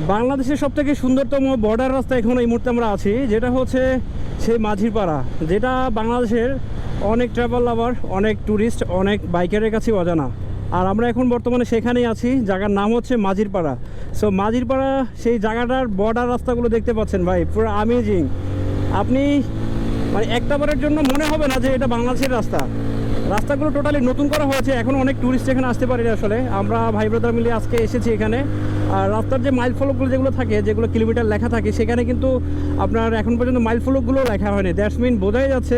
বাংলাদেশের সবথেকে সুন্দরতম বর্ডার রাস্তা এখন এই মুহূর্তে আমরা আছি, যেটা হচ্ছে সেই মাঝিরপাড়া, যেটা বাংলাদেশের অনেক ট্রাভেল লাভার, অনেক ট্যুরিস্ট, অনেক বাইকারের কাছে অজানা। আর আমরা এখন বর্তমানে সেখানেই আছি, জায়গার নাম হচ্ছে মাঝিরপাড়া। সো মাঝিরপাড়া সেই জায়গাটার বর্ডার রাস্তাগুলো দেখতে পাচ্ছেন ভাই, পুরো আমেজিং। আপনি মানে একটাবারের জন্য মনে হবে না যে এটা বাংলাদেশের রাস্তা। রাস্তাগুলো টোটালি নতুন করা হয়েছে, এখন অনেক ট্যুরিস্ট এখানে আসতে পারি না। আসলে আমরা ভাই ব্রাদার মিলে আজকে এসেছি এখানে। আর রাস্তার যে মাইল ফলকগুলো যেগুলো থাকে, যেগুলো কিলোমিটার লেখা থাকে, সেখানে কিন্তু আপনার এখন পর্যন্ত মাইল ফলকগুলো লেখা হয়নি। দ্যাটস মিন বোঝাই যাচ্ছে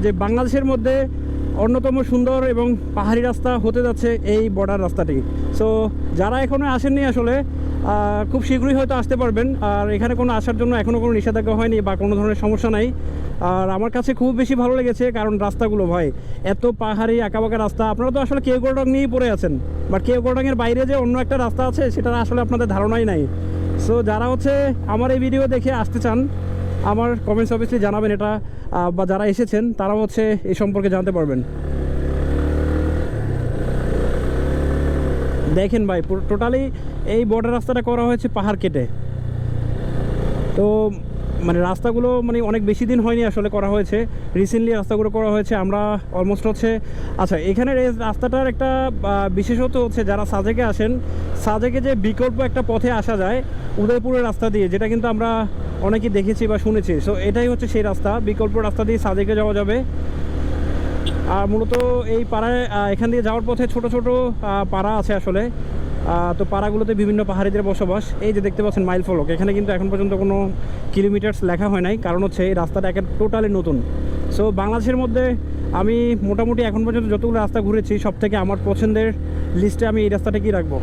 যে বাংলাদেশের মধ্যে অন্যতম সুন্দর এবং পাহাড়ি রাস্তা হতে যাচ্ছে এই বর্ডার রাস্তাটি। সো যারা এখনও আসেননি আসলে খুব শীঘ্রই হয়তো আসতে পারবেন। আর এখানে কোনো আসার জন্য এখনও কোনো নিষেধাজ্ঞা হয়নি বা কোনো ধরনের সমস্যা নাই। আর আমার কাছে খুব বেশি ভালো লেগেছে, কারণ রাস্তাগুলো ভাই এত পাহাড়ি আঁকাবাঁকা রাস্তা। আপনারা তো আসলে কেওক্রাডং নিয়েই পড়ে আছেন, বাট কেওক্রাডংয়ের বাইরে যে অন্য একটা রাস্তা আছে সেটা আসলে আপনাদের ধারণাই নাই। সো যারা হচ্ছে আমার এই ভিডিও দেখে আসতে চান, আমার কমেন্টস অবভিয়াসলি জানাবেন এটা, বা যারা এসেছেন তারা হচ্ছে এই সম্পর্কে জানতে পারবেন। দেখেন ভাই, টোটালি এই বর্ডার রাস্তাটা করা হয়েছে পাহাড় কেটে। তো মানে রাস্তাগুলো মানে অনেক বেশি দিন হয়নি আসলে করা হয়েছে, রিসেন্টলি রাস্তাগুলো করা হয়েছে। আমরা অলমোস্ট হচ্ছে আচ্ছা, এখানের এই রাস্তাটার একটা বিশেষত হচ্ছে যারা সাজেকে আসেন, সাজেকে যে বিকল্প একটা পথে আসা যায় উদয়পুরের রাস্তা দিয়ে, যেটা কিন্তু আমরা অনেকেই দেখেছি বা শুনেছি। সো এটাই হচ্ছে সেই রাস্তা, বিকল্প রাস্তা দিয়ে সাজেকে যাওয়া যাবে। আর মূলত এই পাড়ায় এখান দিয়ে যাওয়ার পথে ছোট ছোট পাড়া আছে আসলে। তো পাড়াগুলোতে বিভিন্ন পাহাড়িদের বসবাস। এই যে দেখতে পাচ্ছেন মাইল ফলক, এখানে কিন্তু এখন পর্যন্ত কোনো কিলোমিটার্স লেখা হয় নাই, কারণ হচ্ছে এই রাস্তাটা একেবারে টোটালি নতুন। সো বাংলাদেশের মধ্যে আমি মোটামুটি এখন পর্যন্ত যতগুলো রাস্তা ঘুরেছি, সব থেকে আমার পছন্দের লিস্টে আমি এই রাস্তাটা কি রাখবো।